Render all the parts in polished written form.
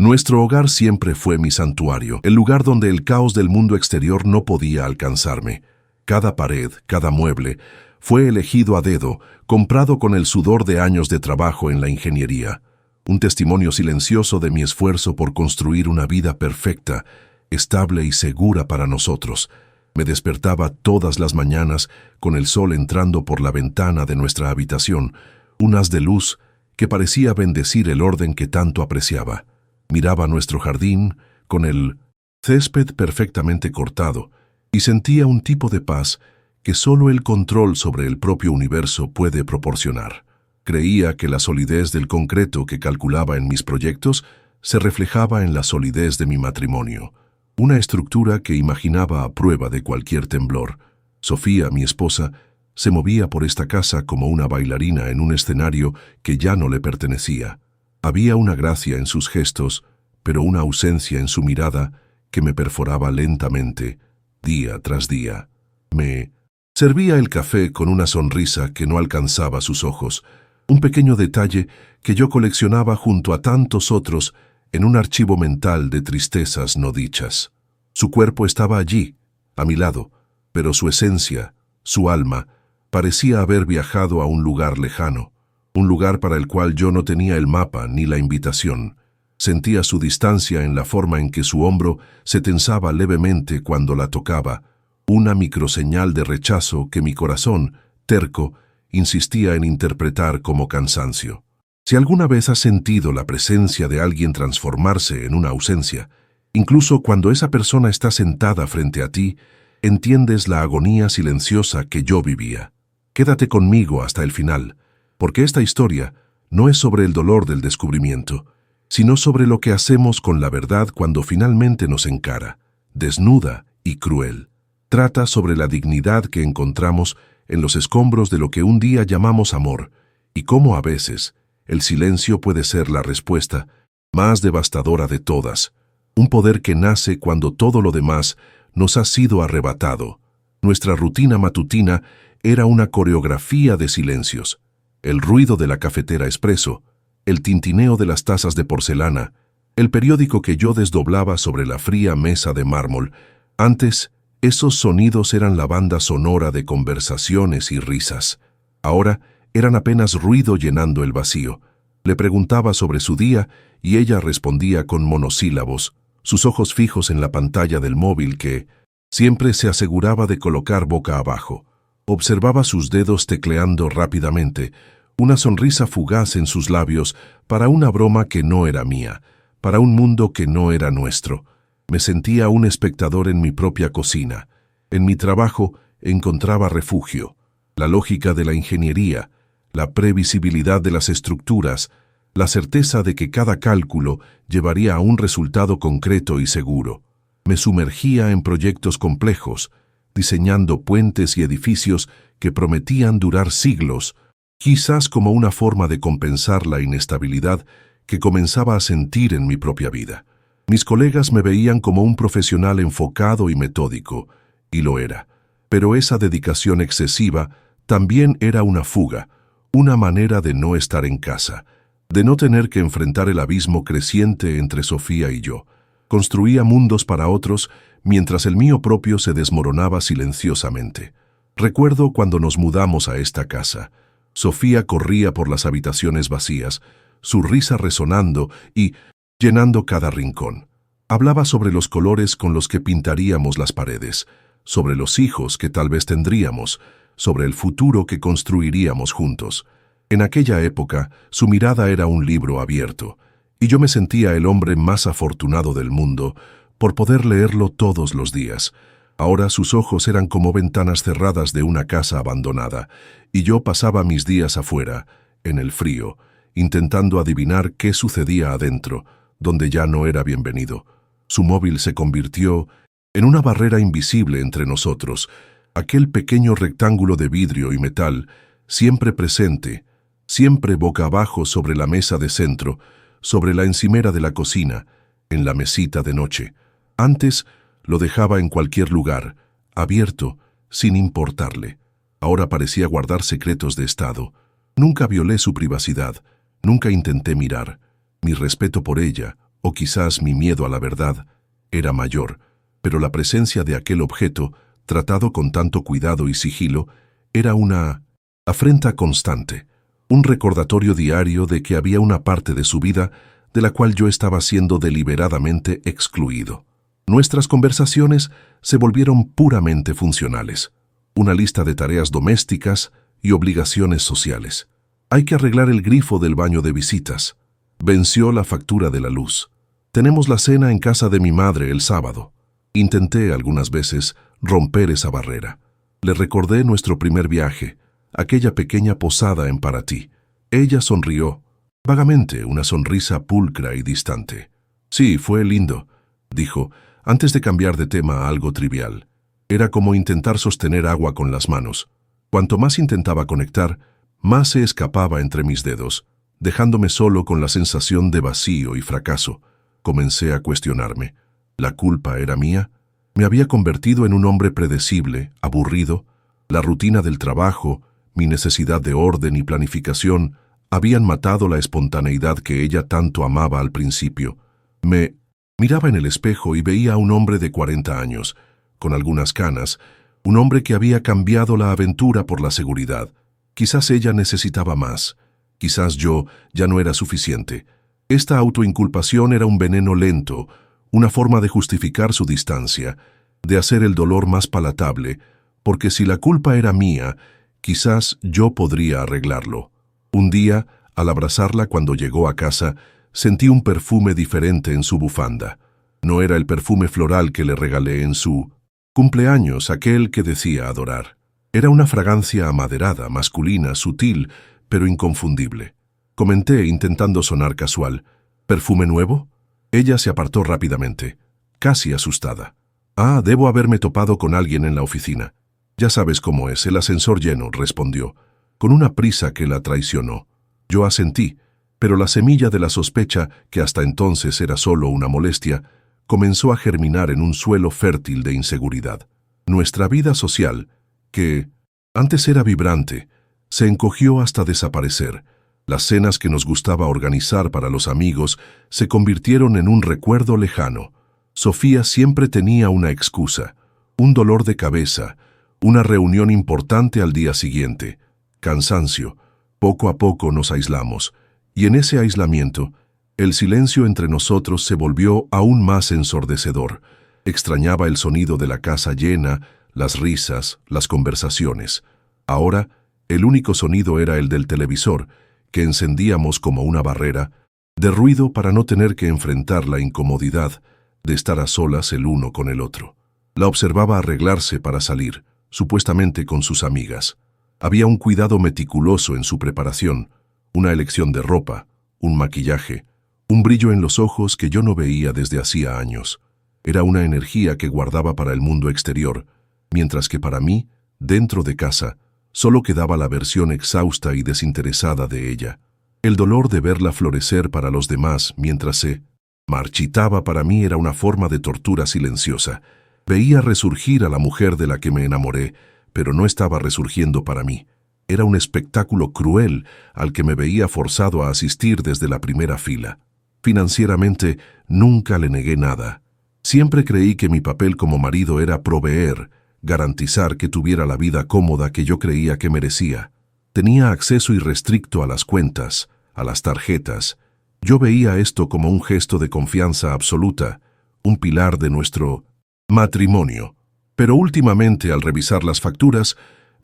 Nuestro hogar siempre fue mi santuario, el lugar donde el caos del mundo exterior no podía alcanzarme. Cada pared, cada mueble, fue elegido a dedo, comprado con el sudor de años de trabajo en la ingeniería. Un testimonio silencioso de mi esfuerzo por construir una vida perfecta, estable y segura para nosotros. Me despertaba todas las mañanas con el sol entrando por la ventana de nuestra habitación, un haz de luz que parecía bendecir el orden que tanto apreciaba. Miraba nuestro jardín con el césped perfectamente cortado y sentía un tipo de paz que solo el control sobre el propio universo puede proporcionar. Creía que la solidez del concreto que calculaba en mis proyectos se reflejaba en la solidez de mi matrimonio, una estructura que imaginaba a prueba de cualquier temblor. Sofía, mi esposa, se movía por esta casa como una bailarina en un escenario que ya no le pertenecía. Había una gracia en sus gestos, pero una ausencia en su mirada que me perforaba lentamente, día tras día. Me servía el café con una sonrisa que no alcanzaba sus ojos, un pequeño detalle que yo coleccionaba junto a tantos otros en un archivo mental de tristezas no dichas. Su cuerpo estaba allí, a mi lado, pero su esencia, su alma, parecía haber viajado a un lugar lejano, un lugar para el cual yo no tenía el mapa ni la invitación. Sentía su distancia en la forma en que su hombro se tensaba levemente cuando la tocaba, una microseñal de rechazo que mi corazón, terco, insistía en interpretar como cansancio. Si alguna vez has sentido la presencia de alguien transformarse en una ausencia, incluso cuando esa persona está sentada frente a ti, entiendes la agonía silenciosa que yo vivía. Quédate conmigo hasta el final, porque esta historia no es sobre el dolor del descubrimiento, sino sobre lo que hacemos con la verdad cuando finalmente nos encara, desnuda y cruel. Trata sobre la dignidad que encontramos en los escombros de lo que un día llamamos amor, y cómo a veces el silencio puede ser la respuesta más devastadora de todas, un poder que nace cuando todo lo demás nos ha sido arrebatado. Nuestra rutina matutina era una coreografía de silencios. El ruido de la cafetera expreso, el tintineo de las tazas de porcelana, el periódico que yo desdoblaba sobre la fría mesa de mármol. Antes, esos sonidos eran la banda sonora de conversaciones y risas. Ahora eran apenas ruido llenando el vacío. Le preguntaba sobre su día y ella respondía con monosílabos, sus ojos fijos en la pantalla del móvil que siempre se aseguraba de colocar boca abajo. Observaba sus dedos tecleando rápidamente, una sonrisa fugaz en sus labios para una broma que no era mía, para un mundo que no era nuestro. Me sentía un espectador en mi propia cocina. En mi trabajo encontraba refugio. La lógica de la ingeniería, la previsibilidad de las estructuras, la certeza de que cada cálculo llevaría a un resultado concreto y seguro. Me sumergía en proyectos complejos, diseñando puentes y edificios que prometían durar siglos, quizás como una forma de compensar la inestabilidad que comenzaba a sentir en mi propia vida. Mis colegas me veían como un profesional enfocado y metódico, y lo era. Pero esa dedicación excesiva también era una fuga, una manera de no estar en casa, de no tener que enfrentar el abismo creciente entre Sofía y yo. Construía mundos para otros mientras el mío propio se desmoronaba silenciosamente. Recuerdo cuando nos mudamos a esta casa. Sofía corría por las habitaciones vacías, su risa resonando y llenando cada rincón. Hablaba sobre los colores con los que pintaríamos las paredes, sobre los hijos que tal vez tendríamos, sobre el futuro que construiríamos juntos. En aquella época, su mirada era un libro abierto, y yo me sentía el hombre más afortunado del mundo por poder leerlo todos los días. Ahora sus ojos eran como ventanas cerradas de una casa abandonada, y yo pasaba mis días afuera, en el frío, intentando adivinar qué sucedía adentro, donde ya no era bienvenido. Su móvil se convirtió en una barrera invisible entre nosotros, aquel pequeño rectángulo de vidrio y metal, siempre presente, siempre boca abajo sobre la mesa de centro, sobre la encimera de la cocina, en la mesita de noche. Antes lo dejaba en cualquier lugar, abierto, sin importarle. Ahora parecía guardar secretos de estado. Nunca violé su privacidad, nunca intenté mirar. Mi respeto por ella, o quizás mi miedo a la verdad, era mayor, pero la presencia de aquel objeto, tratado con tanto cuidado y sigilo, era una afrenta constante, un recordatorio diario de que había una parte de su vida de la cual yo estaba siendo deliberadamente excluido. Nuestras conversaciones se volvieron puramente funcionales, una lista de tareas domésticas y obligaciones sociales. Hay que arreglar el grifo del baño de visitas. Venció la factura de la luz. Tenemos la cena en casa de mi madre el sábado. Intenté algunas veces romper esa barrera. Le recordé nuestro primer viaje, aquella pequeña posada en Paraty. Ella sonrió, vagamente, una sonrisa pulcra y distante. Sí, fue lindo, dijo, antes de cambiar de tema a algo trivial. Era como intentar sostener agua con las manos. Cuanto más intentaba conectar, más se escapaba entre mis dedos, dejándome solo con la sensación de vacío y fracaso. Comencé a cuestionarme. ¿La culpa era mía? Me había convertido en un hombre predecible, aburrido. La rutina del trabajo, mi necesidad de orden y planificación habían matado la espontaneidad que ella tanto amaba al principio. Me miraba en el espejo y veía a un hombre de 40 años, con algunas canas, un hombre que había cambiado la aventura por la seguridad. Quizás ella necesitaba más. Quizás yo ya no era suficiente. Esta autoinculpación era un veneno lento, una forma de justificar su distancia, de hacer el dolor más palatable, porque si la culpa era mía, quizás yo podría arreglarlo. Un día, al abrazarla cuando llegó a casa, sentí un perfume diferente en su bufanda. No era el perfume floral que le regalé en su cumpleaños, aquel que decía adorar. Era una fragancia amaderada, masculina, sutil, pero inconfundible. Comenté, intentando sonar casual. ¿Perfume nuevo? Ella se apartó rápidamente, casi asustada. Ah, debo haberme topado con alguien en la oficina. Ya sabes cómo es, el ascensor lleno, respondió, con una prisa que la traicionó. Yo asentí, pero la semilla de la sospecha, que hasta entonces era solo una molestia, comenzó a germinar en un suelo fértil de inseguridad. Nuestra vida social, que antes era vibrante, se encogió hasta desaparecer. Las cenas que nos gustaba organizar para los amigos se convirtieron en un recuerdo lejano. Sofía siempre tenía una excusa, un dolor de cabeza, una reunión importante al día siguiente, cansancio. Poco a poco nos aislamos, y en ese aislamiento, el silencio entre nosotros se volvió aún más ensordecedor. Extrañaba el sonido de la casa llena, las risas, las conversaciones. Ahora, el único sonido era el del televisor, que encendíamos como una barrera, de ruido para no tener que enfrentar la incomodidad de estar a solas el uno con el otro. La observaba arreglarse para salir, supuestamente con sus amigas. Había un cuidado meticuloso en su preparación, una elección de ropa, un maquillaje, un brillo en los ojos que yo no veía desde hacía años. Era una energía que guardaba para el mundo exterior, mientras que para mí, dentro de casa, solo quedaba la versión exhausta y desinteresada de ella. El dolor de verla florecer para los demás mientras se marchitaba para mí era una forma de tortura silenciosa. Veía resurgir a la mujer de la que me enamoré, pero no estaba resurgiendo para mí. Era un espectáculo cruel al que me veía forzado a asistir desde la primera fila. Financieramente, nunca le negué nada. Siempre creí que mi papel como marido era proveer, garantizar que tuviera la vida cómoda que yo creía que merecía. Tenía acceso irrestricto a las cuentas, a las tarjetas. Yo veía esto como un gesto de confianza absoluta, un pilar de nuestro matrimonio. Pero últimamente, al revisar las facturas,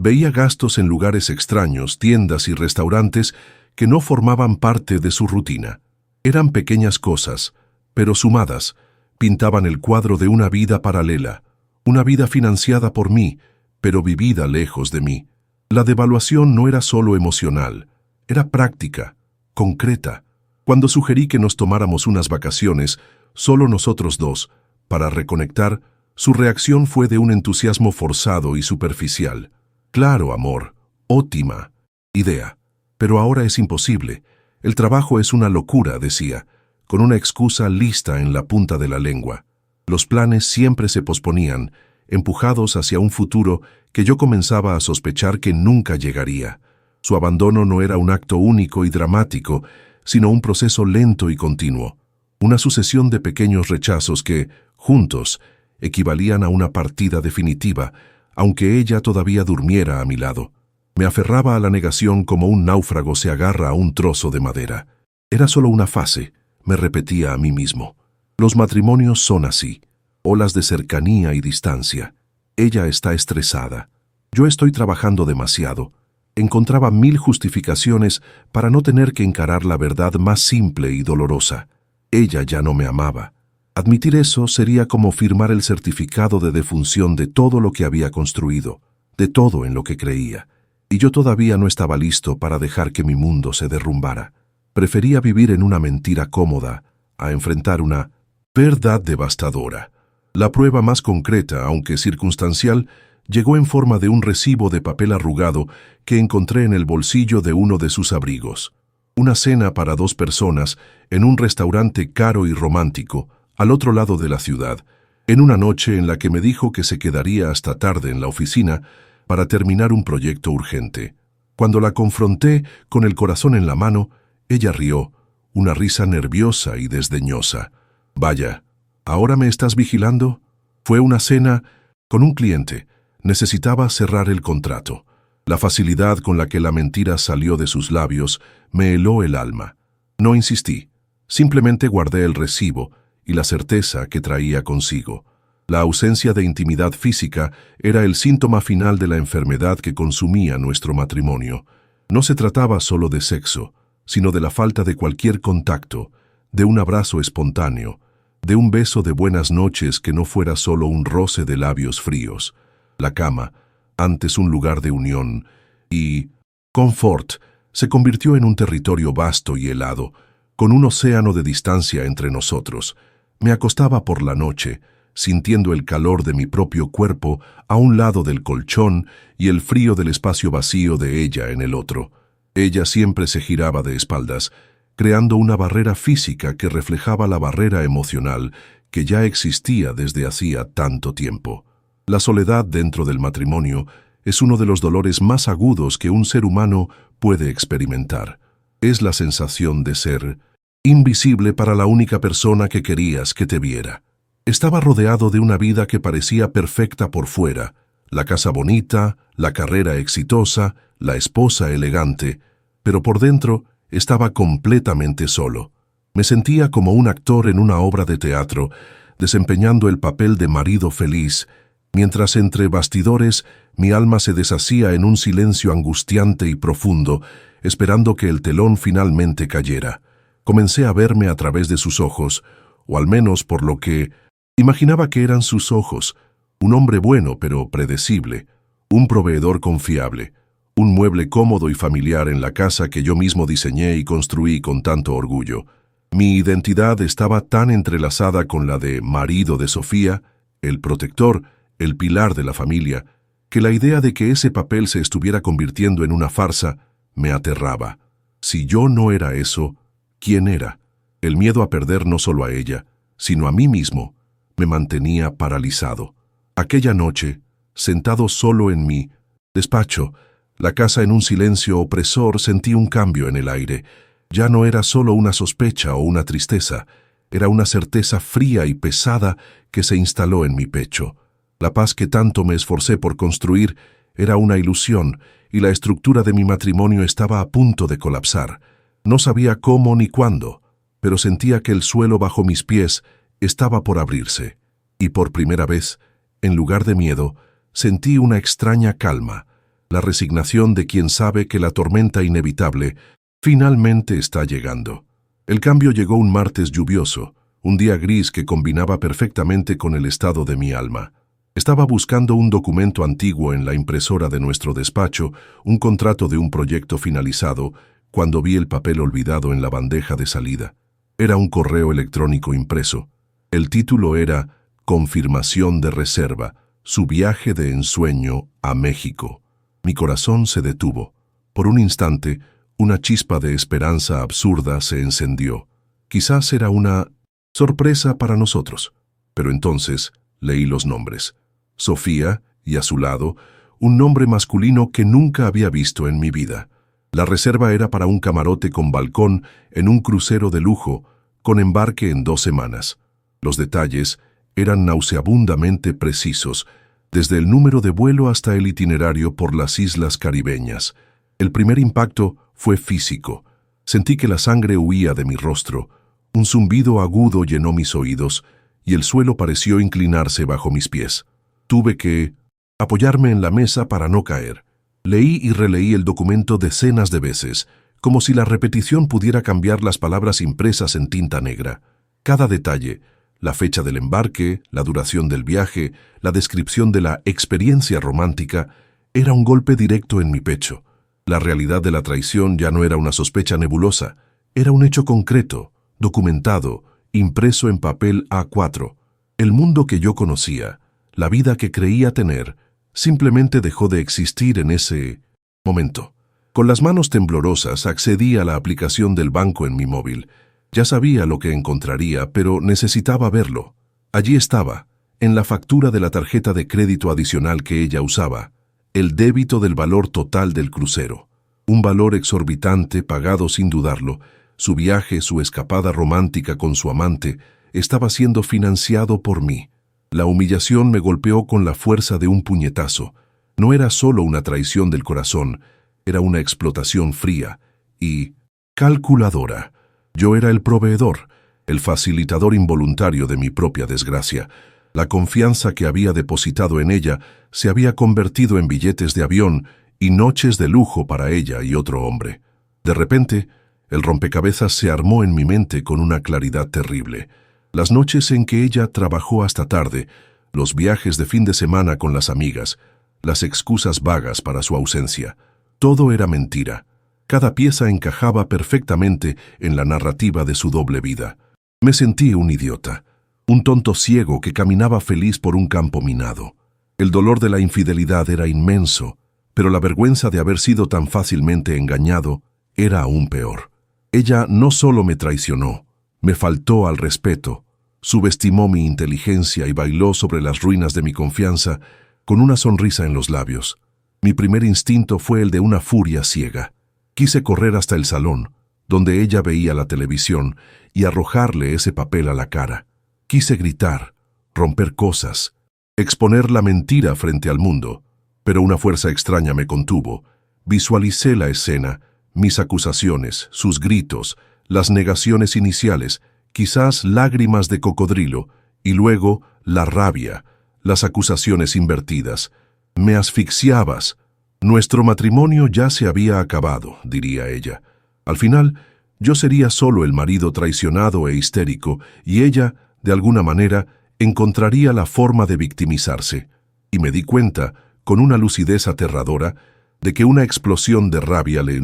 veía gastos en lugares extraños, tiendas y restaurantes que no formaban parte de su rutina. Eran pequeñas cosas, pero sumadas, pintaban el cuadro de una vida paralela, una vida financiada por mí, pero vivida lejos de mí. La devaluación no era solo emocional, era práctica, concreta. Cuando sugerí que nos tomáramos unas vacaciones, solo nosotros dos, para reconectar, su reacción fue de un entusiasmo forzado y superficial. Claro, amor, óptima idea. Pero ahora es imposible. El trabajo es una locura, decía, con una excusa lista en la punta de la lengua. Los planes siempre se posponían, empujados hacia un futuro que yo comenzaba a sospechar que nunca llegaría. Su abandono no era un acto único y dramático, sino un proceso lento y continuo. Una sucesión de pequeños rechazos que, juntos, equivalían a una partida definitiva, aunque ella todavía durmiera a mi lado. Me aferraba a la negación como un náufrago se agarra a un trozo de madera. Era solo una fase, me repetía a mí mismo. Los matrimonios son así, olas de cercanía y distancia. Ella está estresada. Yo estoy trabajando demasiado. Encontraba 1000 justificaciones para no tener que encarar la verdad más simple y dolorosa. Ella ya no me amaba. Admitir eso sería como firmar el certificado de defunción de todo lo que había construido, de todo en lo que creía. Y yo todavía no estaba listo para dejar que mi mundo se derrumbara. Prefería vivir en una mentira cómoda a enfrentar una verdad devastadora. La prueba más concreta, aunque circunstancial, llegó en forma de un recibo de papel arrugado que encontré en el bolsillo de uno de sus abrigos. Una cena para 2 personas en un restaurante caro y romántico, al otro lado de la ciudad, en una noche en la que me dijo que se quedaría hasta tarde en la oficina para terminar un proyecto urgente. Cuando la confronté con el corazón en la mano, ella rió, una risa nerviosa y desdeñosa. «Vaya, ¿ahora me estás vigilando?» Fue una cena con un cliente. Necesitaba cerrar el contrato. La facilidad con la que la mentira salió de sus labios me heló el alma. No insistí. Simplemente guardé el recibo y la certeza que traía consigo. La ausencia de intimidad física era el síntoma final de la enfermedad que consumía nuestro matrimonio. No se trataba solo de sexo, sino de la falta de cualquier contacto, de un abrazo espontáneo, de un beso de buenas noches que no fuera solo un roce de labios fríos. La cama, antes un lugar de unión y confort, se convirtió en un territorio vasto y helado, con un océano de distancia entre nosotros. Me acostaba por la noche, sintiendo el calor de mi propio cuerpo a un lado del colchón y el frío del espacio vacío de ella en el otro. Ella siempre se giraba de espaldas, creando una barrera física que reflejaba la barrera emocional que ya existía desde hacía tanto tiempo. La soledad dentro del matrimonio es uno de los dolores más agudos que un ser humano puede experimentar. Es la sensación de ser invisible para la única persona que querías que te viera. Estaba rodeado de una vida que parecía perfecta por fuera, la casa bonita, la carrera exitosa, la esposa elegante, pero por dentro estaba completamente solo. Me sentía como un actor en una obra de teatro, desempeñando el papel de marido feliz, mientras entre bastidores mi alma se deshacía en un silencio angustiante y profundo, esperando que el telón finalmente cayera. Comencé a verme a través de sus ojos, o al menos por lo que imaginaba que eran sus ojos, un hombre bueno pero predecible, un proveedor confiable, un mueble cómodo y familiar en la casa que yo mismo diseñé y construí con tanto orgullo. Mi identidad estaba tan entrelazada con la de marido de Sofía, el protector, el pilar de la familia, que la idea de que ese papel se estuviera convirtiendo en una farsa me aterraba. Si yo no era eso, ¿quién era? El miedo a perder no solo a ella, sino a mí mismo, me mantenía paralizado. Aquella noche, sentado solo en mi despacho, la casa en un silencio opresor, sentí un cambio en el aire. Ya no era solo una sospecha o una tristeza, era una certeza fría y pesada que se instaló en mi pecho. La paz que tanto me esforcé por construir era una ilusión y la estructura de mi matrimonio estaba a punto de colapsar. No sabía cómo ni cuándo, pero sentía que el suelo bajo mis pies estaba por abrirse. Y por primera vez, en lugar de miedo, sentí una extraña calma, la resignación de quien sabe que la tormenta inevitable finalmente está llegando. El cambio llegó un martes lluvioso, un día gris que combinaba perfectamente con el estado de mi alma. Estaba buscando un documento antiguo en la impresora de nuestro despacho, un contrato de un proyecto finalizado, cuando vi el papel olvidado en la bandeja de salida. Era un correo electrónico impreso. El título era «Confirmación de reserva, su viaje de ensueño a México». Mi corazón se detuvo. Por un instante, una chispa de esperanza absurda se encendió. Quizás era una sorpresa para nosotros. Pero entonces leí los nombres. Sofía, y a su lado, un nombre masculino que nunca había visto en mi vida. La reserva era para un camarote con balcón en un crucero de lujo, con embarque en 2 semanas. Los detalles eran nauseabundamente precisos, desde el número de vuelo hasta el itinerario por las islas caribeñas. El primer impacto fue físico. Sentí que la sangre huía de mi rostro. Un zumbido agudo llenó mis oídos y el suelo pareció inclinarse bajo mis pies. Tuve que apoyarme en la mesa para no caer. Leí y releí el documento decenas de veces, como si la repetición pudiera cambiar las palabras impresas en tinta negra. Cada detalle, la fecha del embarque, la duración del viaje, la descripción de la experiencia romántica, era un golpe directo en mi pecho. La realidad de la traición ya no era una sospecha nebulosa, era un hecho concreto, documentado, impreso en papel A4. El mundo que yo conocía, la vida que creía tener, simplemente dejó de existir en ese momento. Con las manos temblorosas accedí a la aplicación del banco en mi móvil. Ya sabía lo que encontraría, pero necesitaba verlo. Allí estaba, en la factura de la tarjeta de crédito adicional que ella usaba, el débito del valor total del crucero. Un valor exorbitante pagado sin dudarlo. Su viaje, su escapada romántica con su amante, estaba siendo financiado por mí. La humillación me golpeó con la fuerza de un puñetazo. No era solo una traición del corazón, era una explotación fría y calculadora. Yo era el proveedor, el facilitador involuntario de mi propia desgracia. La confianza que había depositado en ella se había convertido en billetes de avión y noches de lujo para ella y otro hombre. De repente, el rompecabezas se armó en mi mente con una claridad terrible. Las noches en que ella trabajó hasta tarde, los viajes de fin de semana con las amigas, las excusas vagas para su ausencia. Todo era mentira. Cada pieza encajaba perfectamente en la narrativa de su doble vida. Me sentí un idiota, un tonto ciego que caminaba feliz por un campo minado. El dolor de la infidelidad era inmenso, pero la vergüenza de haber sido tan fácilmente engañado era aún peor. Ella no solo me traicionó, me faltó al respeto, subestimó mi inteligencia y bailó sobre las ruinas de mi confianza con una sonrisa en los labios. Mi primer instinto fue el de una furia ciega. Quise correr hasta el salón, donde ella veía la televisión, y arrojarle ese papel a la cara. Quise gritar, romper cosas, exponer la mentira frente al mundo, pero una fuerza extraña me contuvo. Visualicé la escena, mis acusaciones, sus gritos, las negaciones iniciales, quizás lágrimas de cocodrilo, y luego la rabia, las acusaciones invertidas. Me asfixiabas. Nuestro matrimonio ya se había acabado, diría ella. Al final, yo sería solo el marido traicionado e histérico, y ella, de alguna manera, encontraría la forma de victimizarse. Y me di cuenta, con una lucidez aterradora, de que una explosión de rabia le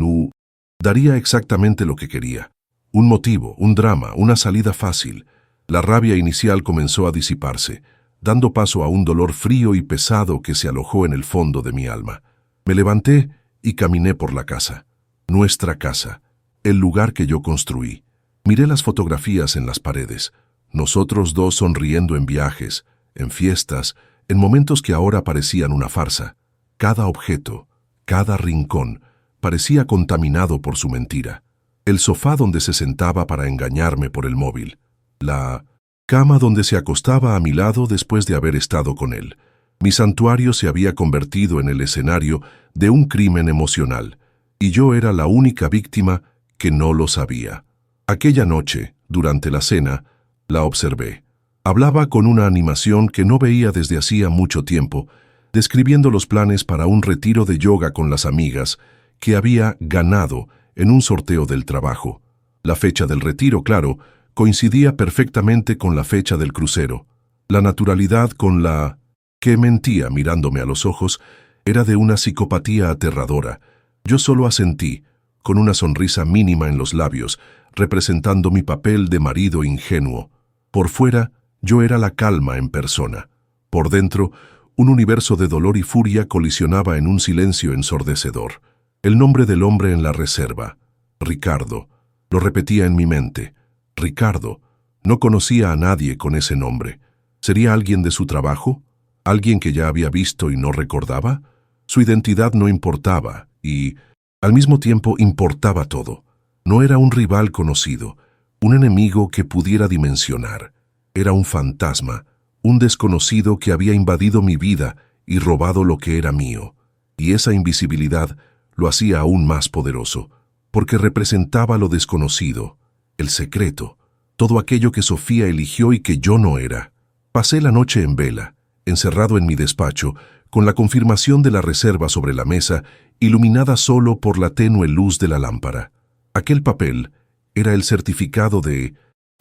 daría exactamente lo que quería. Un motivo, un drama, una salida fácil. La rabia inicial comenzó a disiparse, dando paso a un dolor frío y pesado que se alojó en el fondo de mi alma. Me levanté y caminé por la casa. Nuestra casa, el lugar que yo construí. Miré las fotografías en las paredes. Nosotros dos sonriendo en viajes, en fiestas, en momentos que ahora parecían una farsa. Cada objeto, cada rincón, parecía contaminado por su mentira. El sofá donde se sentaba para engañarme por el móvil. La cama donde se acostaba a mi lado después de haber estado con él. Mi santuario se había convertido en el escenario de un crimen emocional, y yo era la única víctima que no lo sabía. Aquella noche, durante la cena, la observé. Hablaba con una animación que no veía desde hacía mucho tiempo, describiendo los planes para un retiro de yoga con las amigas que había ganado en un sorteo del trabajo. La fecha del retiro, claro, coincidía perfectamente con la fecha del crucero. La naturalidad con la que mentía mirándome a los ojos era de una psicopatía aterradora. Yo solo asentí, con una sonrisa mínima en los labios, representando mi papel de marido ingenuo. Por fuera, yo era la calma en persona. Por dentro, un universo de dolor y furia colisionaba en un silencio ensordecedor. El nombre del hombre en la reserva, Ricardo, lo repetía en mi mente. Ricardo, no conocía a nadie con ese nombre. ¿Sería alguien de su trabajo? ¿Alguien que ya había visto y no recordaba? Su identidad no importaba y, al mismo tiempo, importaba todo. No era un rival conocido. un enemigo que pudiera dimensionar. Era un fantasma, un desconocido que había invadido mi vida y robado lo que era mío. Y esa invisibilidad lo hacía aún más poderoso, porque representaba lo desconocido, el secreto, todo aquello que Sofía eligió y que yo no era. Pasé la noche en vela, encerrado en mi despacho, con la confirmación de la reserva sobre la mesa, iluminada solo por la tenue luz de la lámpara. Aquel papel era el certificado de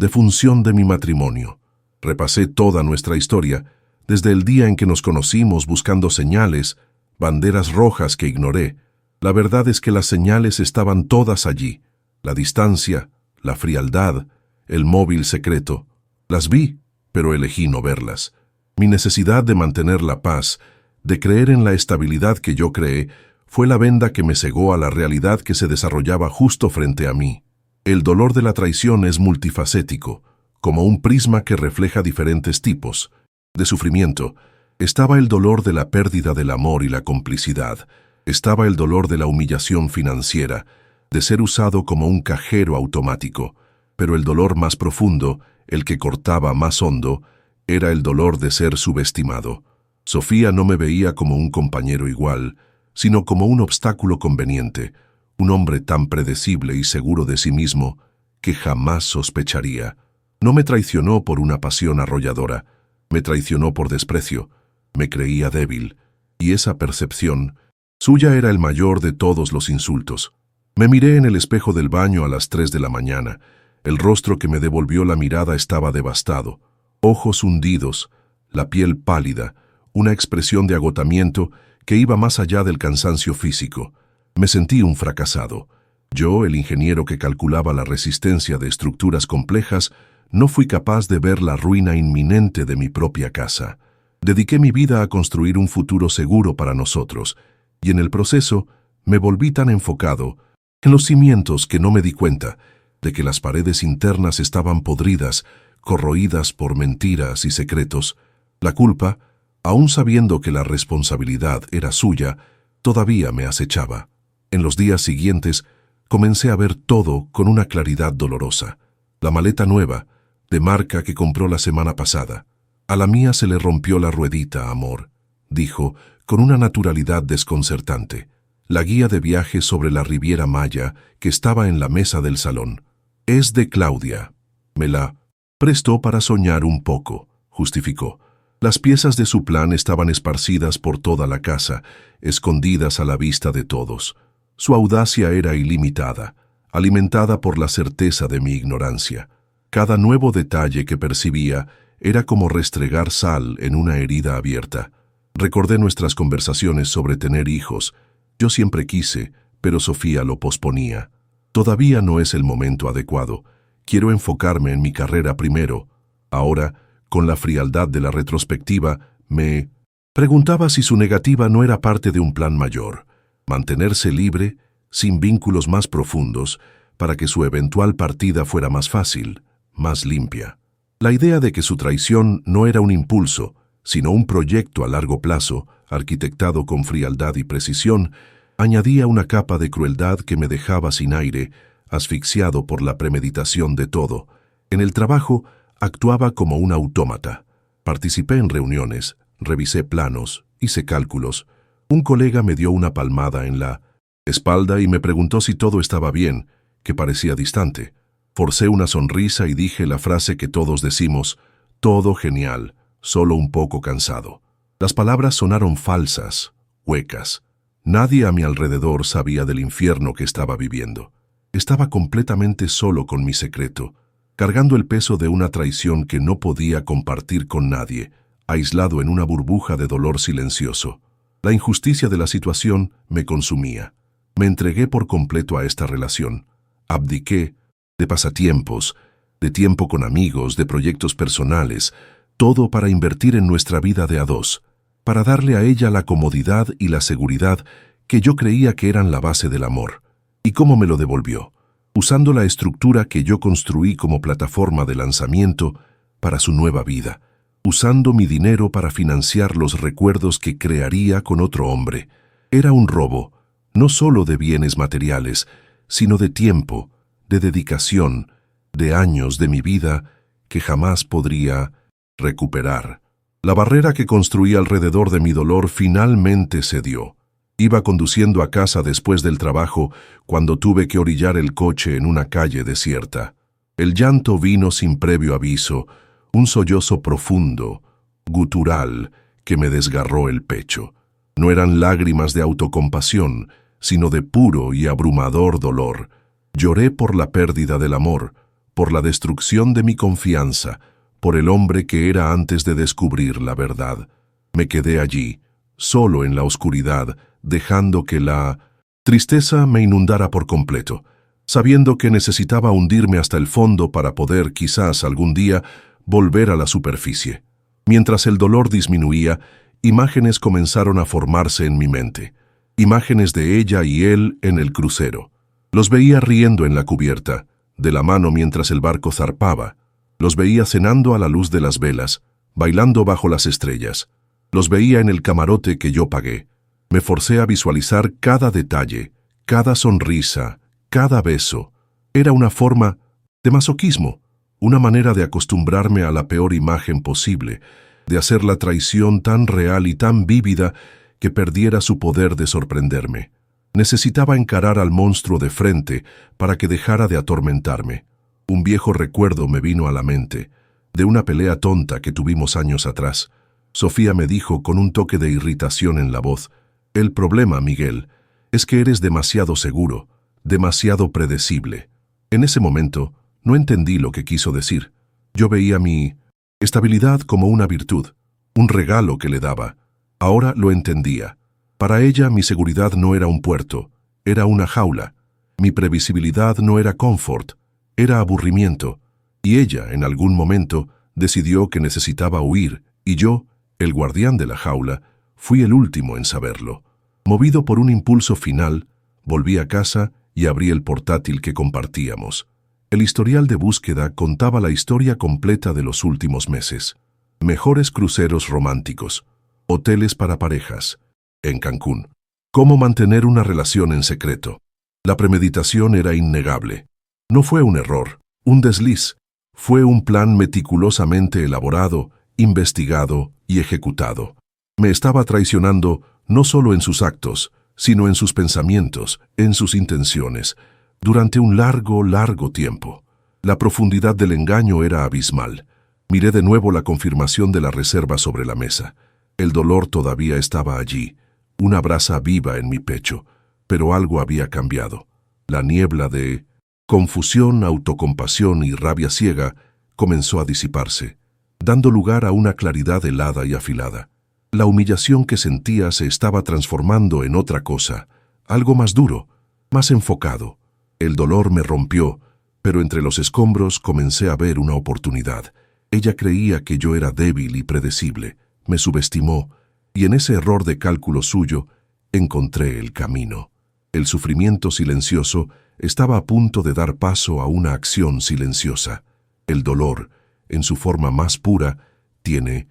función de mi matrimonio. Repasé toda nuestra historia, desde el día en que nos conocimos buscando señales, banderas rojas que ignoré. La verdad es que las señales estaban todas allí. La distancia, la frialdad, el móvil secreto. Las vi, pero elegí no verlas. Mi necesidad de mantener la paz, de creer en la estabilidad que yo creé, fue la venda que me cegó a la realidad que se desarrollaba justo frente a mí. El dolor de la traición es multifacético, como un prisma que refleja diferentes tipos de sufrimiento. Estaba el dolor de la pérdida del amor y la complicidad. Estaba el dolor de la humillación financiera, de ser usado como un cajero automático. Pero el dolor más profundo, el que cortaba más hondo, era el dolor de ser subestimado. Sofía no me veía como un compañero igual, sino como un obstáculo conveniente, un hombre tan predecible y seguro de sí mismo que jamás sospecharía. No me traicionó por una pasión arrolladora, me traicionó por desprecio, me creía débil, y esa percepción suya era el mayor de todos los insultos. Me miré en el espejo del baño a las 3 de la mañana. El rostro que me devolvió la mirada estaba devastado, ojos hundidos, la piel pálida, una expresión de agotamiento que iba más allá del cansancio físico. Me sentí un fracasado. Yo, el ingeniero que calculaba la resistencia de estructuras complejas, no fui capaz de ver la ruina inminente de mi propia casa. Dediqué mi vida a construir un futuro seguro para nosotros, y en el proceso me volví tan enfocado en los cimientos que no me di cuenta de que las paredes internas estaban podridas, corroídas por mentiras y secretos. La culpa, aún sabiendo que la responsabilidad era suya, todavía me acechaba. En los días siguientes comencé a ver todo con una claridad dolorosa. La maleta nueva, de marca que compró la semana pasada. A la mía se le rompió la ruedita, amor, dijo con una naturalidad desconcertante. La guía de viaje sobre la Riviera Maya que estaba en la mesa del salón. Es de Claudia. Me la prestó para soñar un poco, justificó. Las piezas de su plan estaban esparcidas por toda la casa, escondidas a la vista de todos. Su audacia era ilimitada, alimentada por la certeza de mi ignorancia. Cada nuevo detalle que percibía era como restregar sal en una herida abierta. Recordé nuestras conversaciones sobre tener hijos. Yo siempre quise, pero Sofía lo posponía. Todavía no es el momento adecuado. Quiero enfocarme en mi carrera primero. Ahora, con la frialdad de la retrospectiva, me preguntaba si su negativa no era parte de un plan mayor. Mantenerse libre, sin vínculos más profundos, para que su eventual partida fuera más fácil, más limpia. La idea de que su traición no era un impulso, sino un proyecto a largo plazo, arquitectado con frialdad y precisión, añadía una capa de crueldad que me dejaba sin aire, asfixiado por la premeditación de todo. En el trabajo, actuaba como un autómata. Participé en reuniones, revisé planos, hice cálculos. Un colega me dio una palmada en la espalda y me preguntó si todo estaba bien, que parecía distante. Forcé una sonrisa y dije la frase que todos decimos: todo genial, solo un poco cansado. Las palabras sonaron falsas, huecas. Nadie a mi alrededor sabía del infierno que estaba viviendo. Estaba completamente solo con mi secreto, cargando el peso de una traición que no podía compartir con nadie, aislado en una burbuja de dolor silencioso. La injusticia de la situación me consumía. Me entregué por completo a esta relación. Abdiqué de pasatiempos, de tiempo con amigos, de proyectos personales, todo para invertir en nuestra vida de a dos, para darle a ella la comodidad y la seguridad que yo creía que eran la base del amor. ¿Y cómo me lo devolvió? Usando la estructura que yo construí como plataforma de lanzamiento para su nueva vida, usando mi dinero para financiar los recuerdos que crearía con otro hombre. Era un robo, no solo de bienes materiales, sino de tiempo, de dedicación, de años de mi vida que jamás podría recuperar. La barrera que construí alrededor de mi dolor finalmente cedió. Iba conduciendo a casa después del trabajo cuando tuve que orillar el coche en una calle desierta. El llanto vino sin previo aviso, un sollozo profundo, gutural, que me desgarró el pecho. No eran lágrimas de autocompasión, sino de puro y abrumador dolor. Lloré por la pérdida del amor, por la destrucción de mi confianza, por el hombre que era antes de descubrir la verdad. Me quedé allí, solo en la oscuridad, dejando que la tristeza me inundara por completo, sabiendo que necesitaba hundirme hasta el fondo para poder, quizás algún día, volver a la superficie. Mientras el dolor disminuía, imágenes comenzaron a formarse en mi mente. Imágenes de ella y él en el crucero. Los veía riendo en la cubierta, de la mano mientras el barco zarpaba. Los veía cenando a la luz de las velas, bailando bajo las estrellas. Los veía en el camarote que yo pagué. Me forcé a visualizar cada detalle, cada sonrisa, cada beso. Era una forma de masoquismo, una manera de acostumbrarme a la peor imagen posible, de hacer la traición tan real y tan vívida que perdiera su poder de sorprenderme. Necesitaba encarar al monstruo de frente para que dejara de atormentarme. Un viejo recuerdo me vino a la mente, de una pelea tonta que tuvimos años atrás. Sofía me dijo con un toque de irritación en la voz: «El problema, Miguel, es que eres demasiado seguro, demasiado predecible». En ese momento, no entendí lo que quiso decir. Yo veía mi estabilidad como una virtud, un regalo que le daba. Ahora lo entendía. Para ella, mi seguridad no era un puerto, era una jaula. Mi previsibilidad no era confort, era aburrimiento. Y ella, en algún momento, decidió que necesitaba huir, y yo, el guardián de la jaula, fui el último en saberlo. Movido por un impulso final, volví a casa y abrí el portátil que compartíamos. El historial de búsqueda contaba la historia completa de los últimos meses. Mejores cruceros románticos, hoteles para parejas, en Cancún. Cómo mantener una relación en secreto. La premeditación era innegable. No fue un error, un desliz. Fue un plan meticulosamente elaborado, investigado y ejecutado. Me estaba traicionando no solo en sus actos, sino en sus pensamientos, en sus intenciones, durante un largo, largo tiempo. La profundidad del engaño era abismal. Miré de nuevo la confirmación de la reserva sobre la mesa. El dolor todavía estaba allí, una brasa viva en mi pecho, pero algo había cambiado. La niebla de confusión, autocompasión y rabia ciega comenzó a disiparse, dando lugar a una claridad helada y afilada. La humillación que sentía se estaba transformando en otra cosa, algo más duro, más enfocado. El dolor me rompió, pero entre los escombros comencé a ver una oportunidad. Ella creía que yo era débil y predecible, me subestimó, y en ese error de cálculo suyo encontré el camino. El sufrimiento silencioso estaba a punto de dar paso a una acción silenciosa. El dolor, en su forma más pura, tiene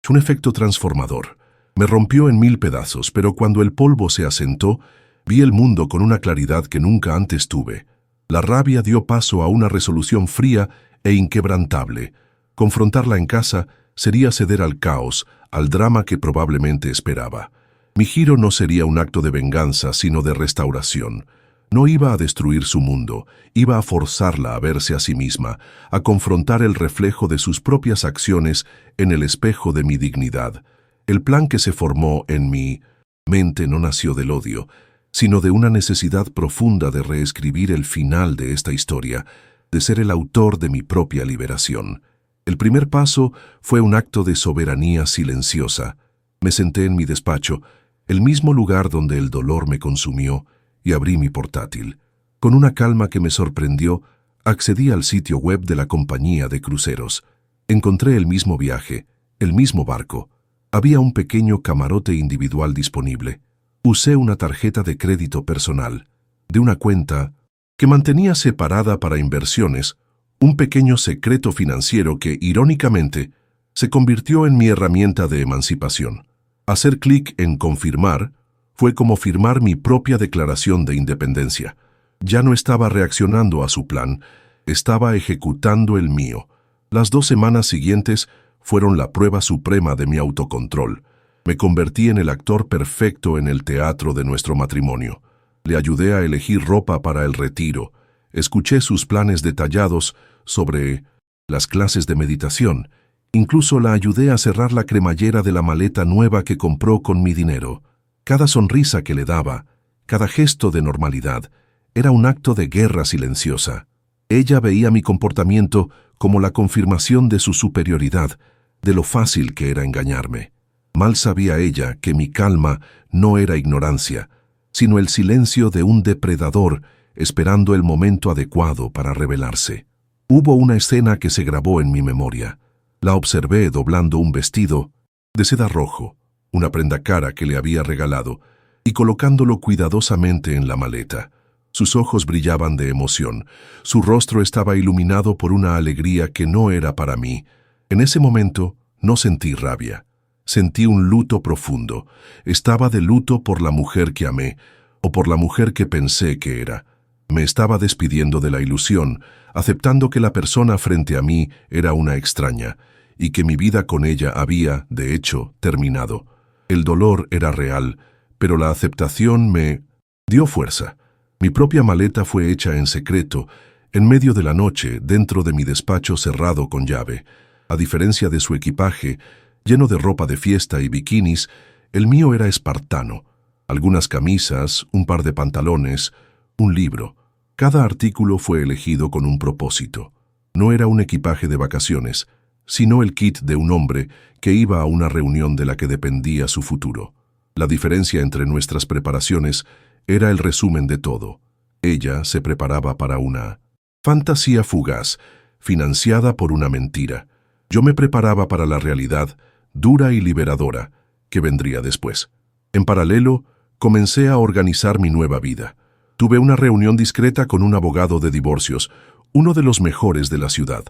un efecto transformador. Me rompió en 1000 pedazos, pero cuando el polvo se asentó, vi el mundo con una claridad que nunca antes tuve. La rabia dio paso a una resolución fría e inquebrantable. Confrontarla en casa sería ceder al caos, al drama que probablemente esperaba. Mi giro no sería un acto de venganza, sino de restauración. No iba a destruir su mundo, iba a forzarla a verse a sí misma, a confrontar el reflejo de sus propias acciones en el espejo de mi dignidad. El plan que se formó en mi mente no nació del odio, sino de una necesidad profunda de reescribir el final de esta historia, de ser el autor de mi propia liberación. El primer paso fue un acto de soberanía silenciosa. Me senté en mi despacho, el mismo lugar donde el dolor me consumió, y abrí mi portátil. Con una calma que me sorprendió, accedí al sitio web de la compañía de cruceros. Encontré el mismo viaje, el mismo barco. Había un pequeño camarote individual disponible. Usé una tarjeta de crédito personal, de una cuenta que mantenía separada para inversiones, un pequeño secreto financiero que, irónicamente, se convirtió en mi herramienta de emancipación. Hacer clic en confirmar fue como firmar mi propia declaración de independencia. Ya no estaba reaccionando a su plan, Estaba ejecutando el mío. Las 2 semanas siguientes fueron la prueba suprema de mi autocontrol. Me convertí en el actor perfecto en el teatro de nuestro matrimonio. Le ayudé a elegir ropa para el retiro. Escuché sus planes detallados sobre las clases de meditación. Incluso la ayudé a cerrar la cremallera de la maleta nueva que compró con mi dinero. Cada sonrisa que le daba, cada gesto de normalidad, era un acto de guerra silenciosa. Ella veía mi comportamiento como la confirmación de su superioridad, de lo fácil que era engañarme. Mal sabía ella que mi calma no era ignorancia, sino el silencio de un depredador esperando el momento adecuado para revelarse. Hubo una escena que se grabó en mi memoria. La observé doblando un vestido de seda rojo, una prenda cara que le había regalado, y colocándolo cuidadosamente en la maleta. Sus ojos brillaban de emoción. Su rostro estaba iluminado por una alegría que no era para mí. En ese momento no sentí rabia. Sentí un luto profundo. Estaba de luto por la mujer que amé, o por la mujer que pensé que era. Me estaba despidiendo de la ilusión, aceptando que la persona frente a mí era una extraña, y que mi vida con ella había, de hecho, terminado. El dolor era real, pero la aceptación me dio fuerza. Mi propia maleta fue hecha en secreto, en medio de la noche, dentro de mi despacho cerrado con llave. A diferencia de su equipaje, lleno de ropa de fiesta y bikinis, el mío era espartano. Algunas camisas, un par de pantalones, un libro. Cada artículo fue elegido con un propósito. No era un equipaje de vacaciones, sino el kit de un hombre que iba a una reunión de la que dependía su futuro. La diferencia entre nuestras preparaciones era el resumen de todo. Ella se preparaba para una fantasía fugaz, financiada por una mentira. Yo me preparaba para la realidad, dura y liberadora, que vendría después. En paralelo, comencé a organizar mi nueva vida. Tuve una reunión discreta con un abogado de divorcios, uno de los mejores de la ciudad.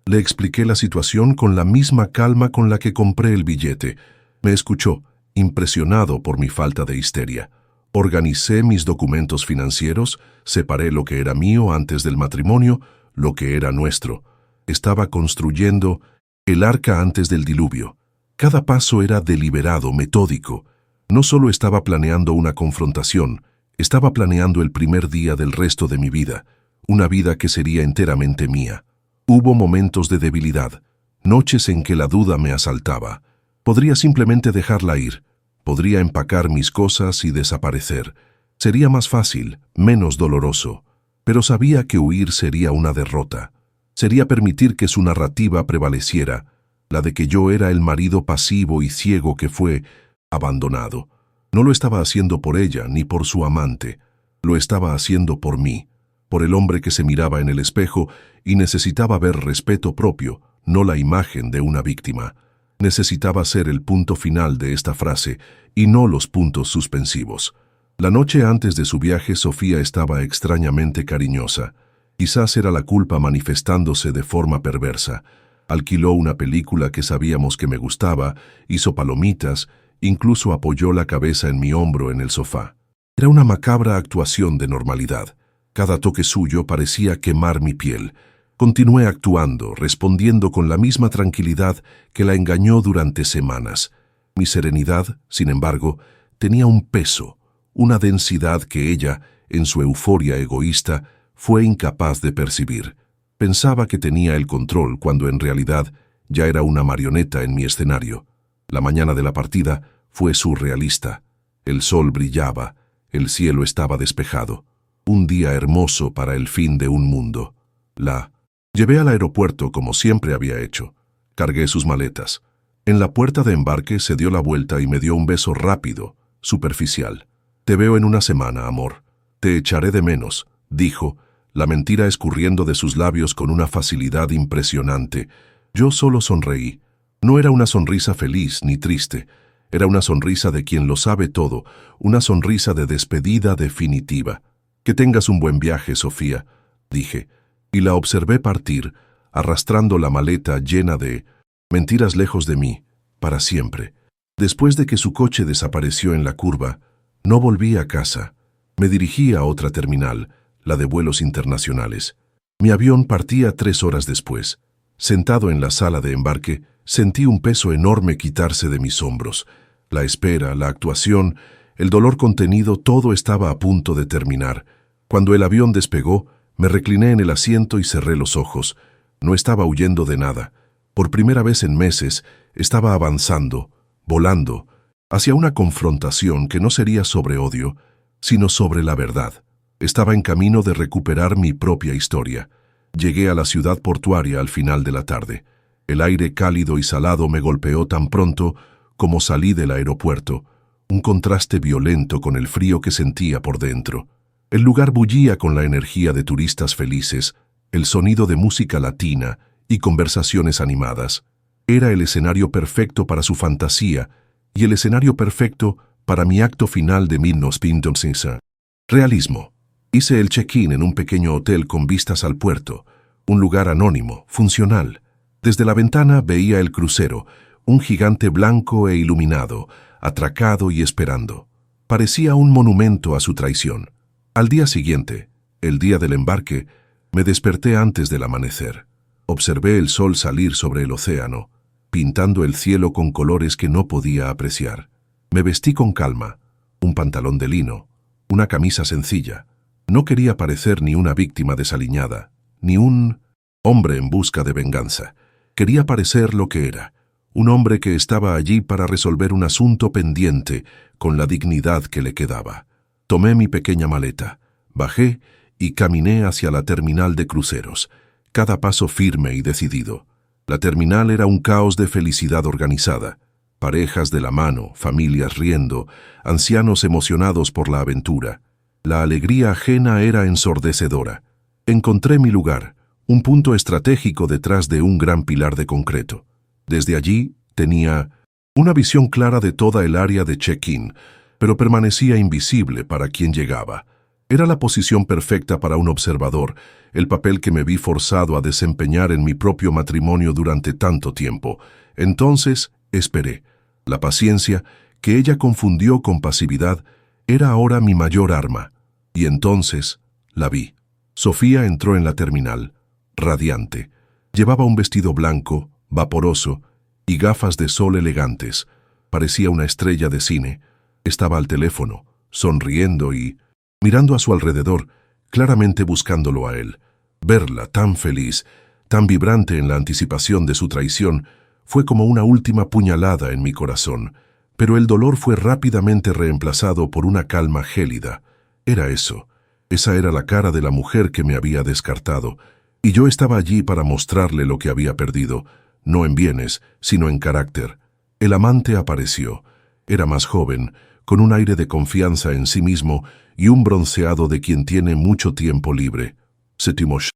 Le expliqué la situación con la misma calma con la que compré el billete. Me escuchó, impresionado por mi falta de histeria. Organicé mis documentos financieros, separé lo que era mío antes del matrimonio, lo que era nuestro. Estaba construyendo el arca antes del diluvio. Cada paso era deliberado, metódico. No solo estaba planeando una confrontación, estaba planeando el primer día del resto de mi vida, una vida que sería enteramente mía. Hubo momentos de debilidad, noches en que la duda me asaltaba. Podría simplemente dejarla ir. Podría empacar mis cosas y desaparecer. Sería más fácil, menos doloroso. Pero sabía que huir sería una derrota. Sería permitir que su narrativa prevaleciera, la de que yo era el marido pasivo y ciego que fue abandonado. No lo estaba haciendo por ella ni por su amante. Lo estaba haciendo por mí, por el hombre que se miraba en el espejo y necesitaba ver respeto propio, no la imagen de una víctima. Necesitaba ser el punto final de esta frase y no los puntos suspensivos. La noche antes de su viaje, Sofía estaba extrañamente cariñosa. Quizás era la culpa manifestándose de forma perversa. Alquiló una película que sabíamos que me gustaba, hizo palomitas, incluso apoyó la cabeza en mi hombro en el sofá. Era una macabra actuación de normalidad. Cada toque suyo parecía quemar mi piel. Continué actuando, respondiendo con la misma tranquilidad que la engañó durante semanas. Mi serenidad, sin embargo, tenía un peso, una densidad que ella, en su euforia egoísta, fue incapaz de percibir. Pensaba que tenía el control cuando en realidad ya era una marioneta en mi escenario. La mañana de la partida fue surrealista. El sol brillaba, el cielo estaba despejado. Un día hermoso para el fin de un mundo. La llevé al aeropuerto como siempre había hecho. Cargué sus maletas. En la puerta de embarque se dio la vuelta y me dio un beso rápido, superficial. «Te veo en una semana, amor. Te echaré de menos», dijo, la mentira escurriendo de sus labios con una facilidad impresionante. Yo solo sonreí. No era una sonrisa feliz ni triste. Era una sonrisa de quien lo sabe todo, una sonrisa de despedida definitiva. «Que tengas un buen viaje, Sofía», dije, y la observé partir, arrastrando la maleta llena de mentiras lejos de mí, para siempre. Después de que su coche desapareció en la curva, no volví a casa. Me dirigí a otra terminal, la de vuelos internacionales. Mi avión partía 3 horas después. Sentado en la sala de embarque, sentí un peso enorme quitarse de mis hombros. La espera, la actuación, el dolor contenido, todo estaba a punto de terminar. Cuando el avión despegó, me recliné en el asiento y cerré los ojos. No estaba huyendo de nada. Por primera vez en meses, estaba avanzando, volando, hacia una confrontación que no sería sobre odio, sino sobre la verdad. Estaba en camino de recuperar mi propia historia. Llegué a la ciudad portuaria al final de la tarde. El aire cálido y salado me golpeó tan pronto como salí del aeropuerto, un contraste violento con el frío que sentía por dentro. El lugar bullía con la energía de turistas felices, el sonido de música latina y conversaciones animadas. Era el escenario perfecto para su fantasía y el escenario perfecto para mi acto final de 1950. Realismo. Hice el check-in en un pequeño hotel con vistas al puerto, un lugar anónimo, funcional. Desde la ventana veía el crucero, un gigante blanco e iluminado, atracado y esperando. Parecía un monumento a su traición. Al día siguiente, el día del embarque, me desperté antes del amanecer. Observé el sol salir sobre el océano, pintando el cielo con colores que no podía apreciar. Me vestí con calma, un pantalón de lino, una camisa sencilla. No quería parecer ni una víctima desaliñada, ni un hombre en busca de venganza. Quería parecer lo que era, un hombre que estaba allí para resolver un asunto pendiente con la dignidad que le quedaba. Tomé mi pequeña maleta, bajé y caminé hacia la terminal de cruceros, cada paso firme y decidido. La terminal era un caos de felicidad organizada. Parejas de la mano, familias riendo, ancianos emocionados por la aventura. La alegría ajena era ensordecedora. Encontré mi lugar, un punto estratégico detrás de un gran pilar de concreto. Desde allí tenía una visión clara de toda el área de check-in, pero permanecía invisible para quien llegaba. Era la posición perfecta para un observador, el papel que me vi forzado a desempeñar en mi propio matrimonio durante tanto tiempo. Entonces, esperé. La paciencia, que ella confundió con pasividad, era ahora mi mayor arma. Y entonces la vi. Sofía entró en la terminal, radiante. Llevaba un vestido blanco, vaporoso, y gafas de sol elegantes. Parecía una estrella de cine. Estaba al teléfono, sonriendo y mirando a su alrededor, claramente buscándolo a él. Verla tan feliz, tan vibrante en la anticipación de su traición, fue como una última puñalada en mi corazón. Pero el dolor fue rápidamente reemplazado por una calma gélida. Era eso. Esa era la cara de la mujer que me había descartado, y yo estaba allí para mostrarle lo que había perdido, no en bienes, sino en carácter. El amante apareció. Era más joven, con un aire de confianza en sí mismo y un bronceado de quien tiene mucho tiempo libre. Sétimos.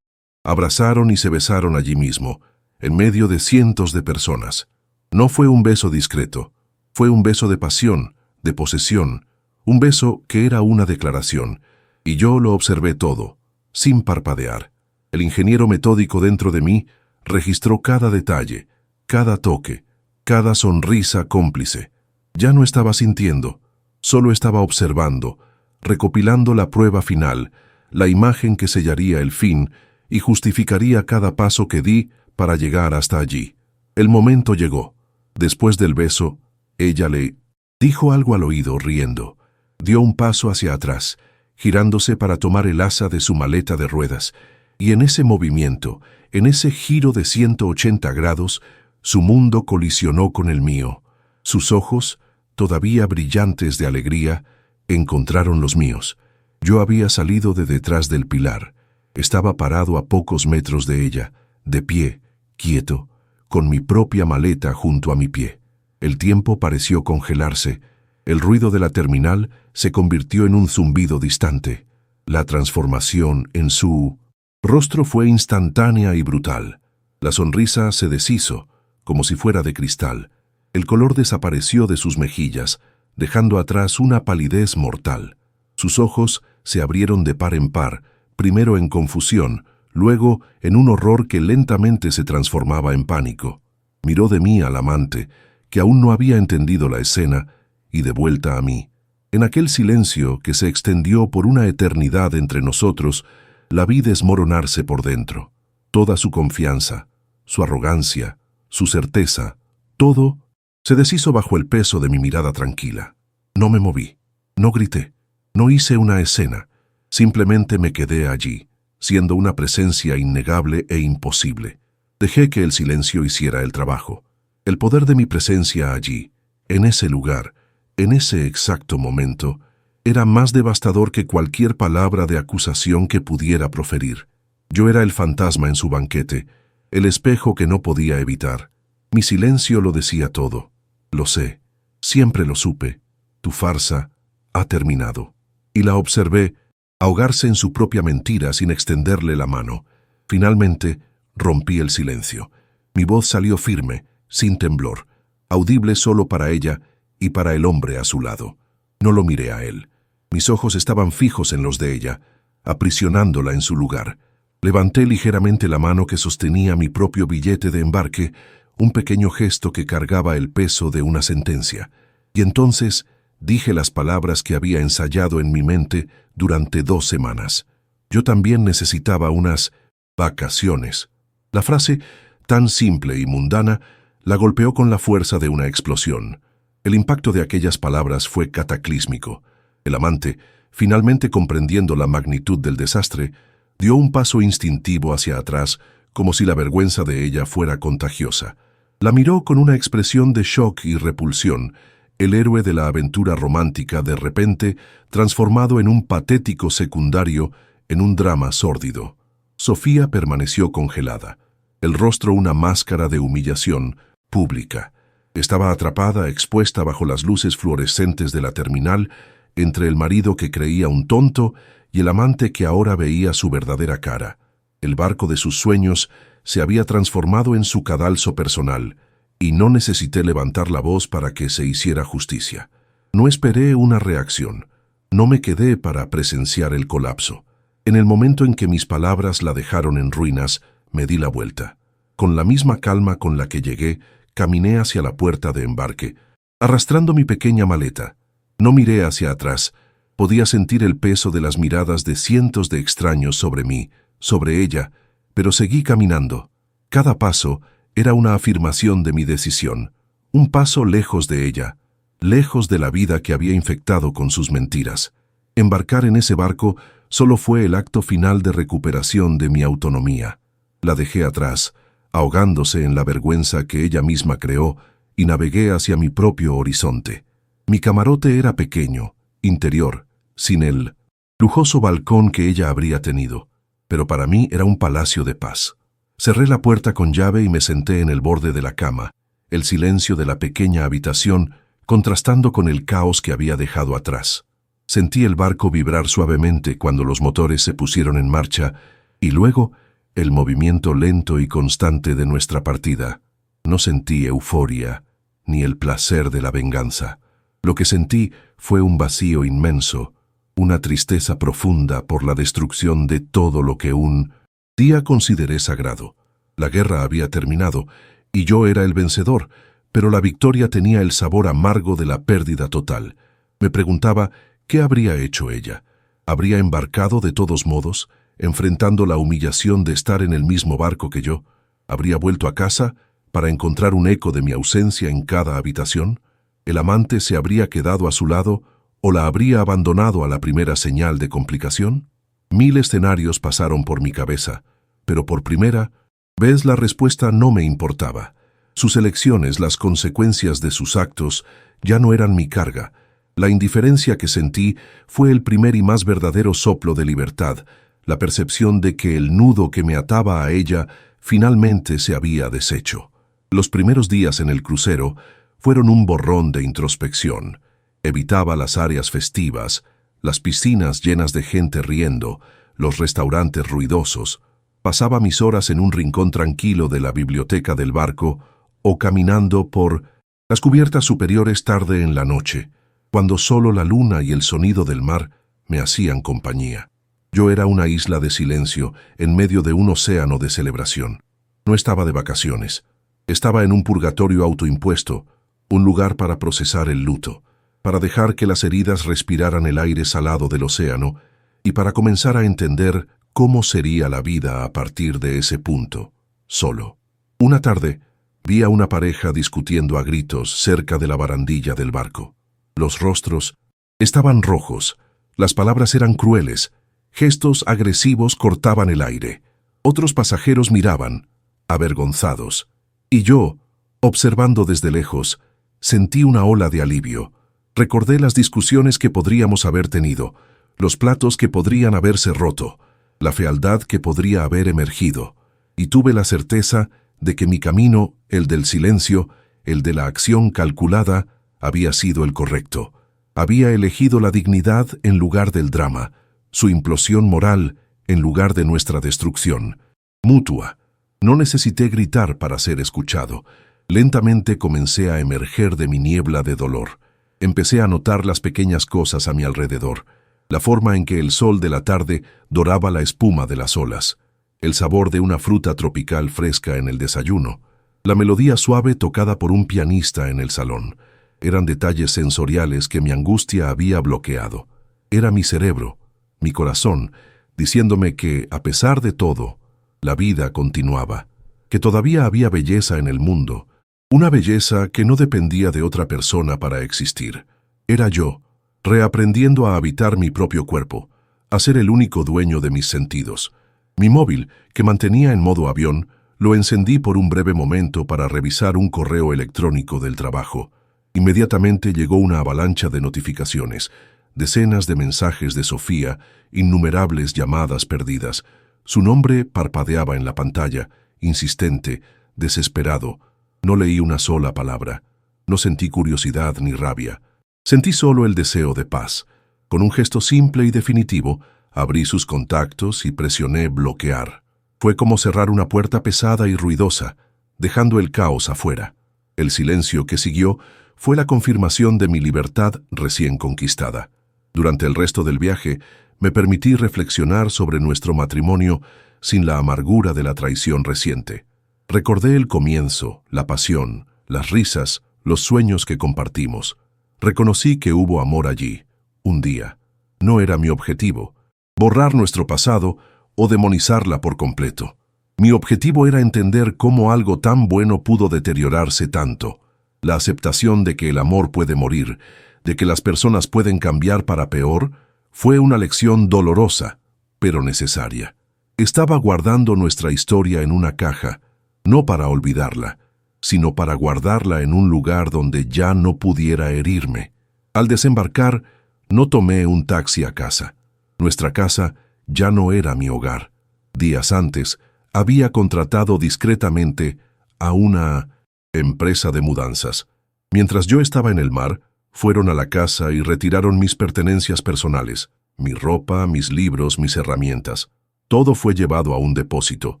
Abrazaron y se besaron allí mismo, en medio de cientos de personas. No fue un beso discreto. Fue un beso de pasión, de posesión, un beso que era una declaración, y yo lo observé todo, sin parpadear. El ingeniero metódico dentro de mí registró cada detalle, cada toque, cada sonrisa cómplice. Ya no estaba sintiendo, solo estaba observando, recopilando la prueba final, la imagen que sellaría el fin y justificaría cada paso que di para llegar hasta allí. El momento llegó. Después del beso, ella le dijo algo al oído riendo. Dio un paso hacia atrás, girándose para tomar el asa de su maleta de ruedas, y en ese movimiento, en ese giro de 180 grados, su mundo colisionó con el mío. Sus ojos, todavía brillantes de alegría, encontraron los míos. Yo había salido de detrás del pilar. Estaba parado a pocos metros de ella, de pie, quieto, con mi propia maleta junto a mi pie. El tiempo pareció congelarse. El ruido de la terminal se convirtió en un zumbido distante. La transformación en su rostro fue instantánea y brutal. La sonrisa se deshizo, como si fuera de cristal. El color desapareció de sus mejillas, dejando atrás una palidez mortal. Sus ojos se abrieron de par en par, primero en confusión, luego en un horror que lentamente se transformaba en pánico. Miró de mí al amante, que aún no había entendido la escena, y de vuelta a mí. En aquel silencio que se extendió por una eternidad entre nosotros, la vi desmoronarse por dentro. Toda su confianza, su arrogancia, su certeza, todo se deshizo bajo el peso de mi mirada tranquila. No me moví, no grité, no hice una escena, simplemente me quedé allí, siendo una presencia innegable e imposible. Dejé que el silencio hiciera el trabajo. El poder de mi presencia allí, en ese lugar, en ese exacto momento, era más devastador que cualquier palabra de acusación que pudiera proferir. Yo era el fantasma en su banquete, el espejo que no podía evitar. Mi silencio lo decía todo. Lo sé, siempre lo supe. Tu farsa ha terminado. Y la observé ahogarse en su propia mentira sin extenderle la mano. Finalmente, rompí el silencio. Mi voz salió firme, sin temblor, audible solo para ella y para el hombre a su lado. No lo miré a él. Mis ojos estaban fijos en los de ella, aprisionándola en su lugar. Levanté ligeramente la mano que sostenía mi propio billete de embarque, un pequeño gesto que cargaba el peso de una sentencia. Y entonces dije las palabras que había ensayado en mi mente durante 2 semanas. Yo también necesitaba unas vacaciones. La frase, tan simple y mundana, la golpeó con la fuerza de una explosión. El impacto de aquellas palabras fue cataclísmico. El amante, finalmente comprendiendo la magnitud del desastre, dio un paso instintivo hacia atrás, como si la vergüenza de ella fuera contagiosa. La miró con una expresión de shock y repulsión, el héroe de la aventura romántica de repente transformado en un patético secundario, en un drama sórdido. Sofía permaneció congelada, el rostro una máscara de humillación pública. Estaba atrapada, expuesta bajo las luces fluorescentes de la terminal, entre el marido que creía un tonto y el amante que ahora veía su verdadera cara. El barco de sus sueños se había transformado en su cadalso personal, y no necesité levantar la voz para que se hiciera justicia. No esperé una reacción. No me quedé para presenciar el colapso. En el momento en que mis palabras la dejaron en ruinas, me di la vuelta. Con la misma calma con la que llegué, caminé hacia la puerta de embarque, arrastrando mi pequeña maleta. No miré hacia atrás. Podía sentir el peso de las miradas de cientos de extraños sobre mí, sobre ella, pero seguí caminando. Cada paso era una afirmación de mi decisión, un paso lejos de ella, lejos de la vida que había infectado con sus mentiras. Embarcar en ese barco solo fue el acto final de recuperación de mi autonomía. La dejé atrás, ahogándose en la vergüenza que ella misma creó, y navegué hacia mi propio horizonte. Mi camarote era pequeño, interior, sin el lujoso balcón que ella habría tenido, pero para mí era un palacio de paz. Cerré la puerta con llave y me senté en el borde de la cama, el silencio de la pequeña habitación contrastando con el caos que había dejado atrás. Sentí el barco vibrar suavemente cuando los motores se pusieron en marcha y luego el movimiento lento y constante de nuestra partida. No sentí euforia ni el placer de la venganza. Lo que sentí fue un vacío inmenso, una tristeza profunda por la destrucción de todo lo que un día consideré sagrado. La guerra había terminado y yo era el vencedor, pero la victoria tenía el sabor amargo de la pérdida total. Me preguntaba qué habría hecho ella. ¿Habría embarcado de todos modos, enfrentando la humillación de estar en el mismo barco que yo? ¿Habría vuelto a casa para encontrar un eco de mi ausencia en cada habitación? ¿El amante se habría quedado a su lado o la habría abandonado a la primera señal de complicación? 1000 escenarios pasaron por mi cabeza, pero por primera vez la respuesta no me importaba. Sus elecciones, las consecuencias de sus actos, ya no eran mi carga. La indiferencia que sentí fue el primer y más verdadero soplo de libertad, la percepción de que el nudo que me ataba a ella finalmente se había deshecho. Los primeros días en el crucero fueron un borrón de introspección. Evitaba las áreas festivas, las piscinas llenas de gente riendo, los restaurantes ruidosos. Pasaba mis horas en un rincón tranquilo de la biblioteca del barco o caminando por las cubiertas superiores tarde en la noche, cuando solo la luna y el sonido del mar me hacían compañía. Yo era una isla de silencio en medio de un océano de celebración. No estaba de vacaciones. Estaba en un purgatorio autoimpuesto, un lugar para procesar el luto, para dejar que las heridas respiraran el aire salado del océano y para comenzar a entender cómo sería la vida a partir de ese punto, solo. Una tarde, vi a una pareja discutiendo a gritos cerca de la barandilla del barco. Los rostros estaban rojos, las palabras eran crueles, gestos agresivos cortaban el aire. Otros pasajeros miraban, avergonzados, y yo, observando desde lejos, sentí una ola de alivio. Recordé las discusiones que podríamos haber tenido, los platos que podrían haberse roto, la fealdad que podría haber emergido, y tuve la certeza de que mi camino, el del silencio, el de la acción calculada, había sido el correcto. Había elegido la dignidad en lugar del drama, su implosión moral en lugar de nuestra destrucción. Mutua. No necesité gritar para ser escuchado. Lentamente comencé a emerger de mi niebla de dolor. Empecé a notar las pequeñas cosas a mi alrededor, la forma en que el sol de la tarde doraba la espuma de las olas, el sabor de una fruta tropical fresca en el desayuno, la melodía suave tocada por un pianista en el salón. Eran detalles sensoriales que mi angustia había bloqueado. Era mi cerebro, mi corazón, diciéndome que, a pesar de todo, la vida continuaba, que todavía había belleza en el mundo, una belleza que no dependía de otra persona para existir. Era yo, reaprendiendo a habitar mi propio cuerpo, a ser el único dueño de mis sentidos. Mi móvil, que mantenía en modo avión, lo encendí por un breve momento para revisar un correo electrónico del trabajo. Inmediatamente llegó una avalancha de notificaciones, decenas de mensajes de Sofía, innumerables llamadas perdidas. Su nombre parpadeaba en la pantalla, insistente, desesperado. No leí una sola palabra. No sentí curiosidad ni rabia. Sentí solo el deseo de paz. Con un gesto simple y definitivo, abrí sus contactos y presioné bloquear. Fue como cerrar una puerta pesada y ruidosa, dejando el caos afuera. El silencio que siguió fue la confirmación de mi libertad recién conquistada. Durante el resto del viaje, me permití reflexionar sobre nuestro matrimonio sin la amargura de la traición reciente. Recordé el comienzo, la pasión, las risas, los sueños que compartimos. Reconocí que hubo amor allí, un día. No era mi objetivo, borrar nuestro pasado o demonizarla por completo. Mi objetivo era entender cómo algo tan bueno pudo deteriorarse tanto. La aceptación de que el amor puede morir, de que las personas pueden cambiar para peor, fue una lección dolorosa, pero necesaria. Estaba guardando nuestra historia en una caja, no para olvidarla, sino para guardarla en un lugar donde ya no pudiera herirme. Al desembarcar, no tomé un taxi a casa. Nuestra casa ya no era mi hogar. Días antes, había contratado discretamente a una empresa de mudanzas. Mientras yo estaba en el mar, fueron a la casa y retiraron mis pertenencias personales, mi ropa, mis libros, mis herramientas. Todo fue llevado a un depósito.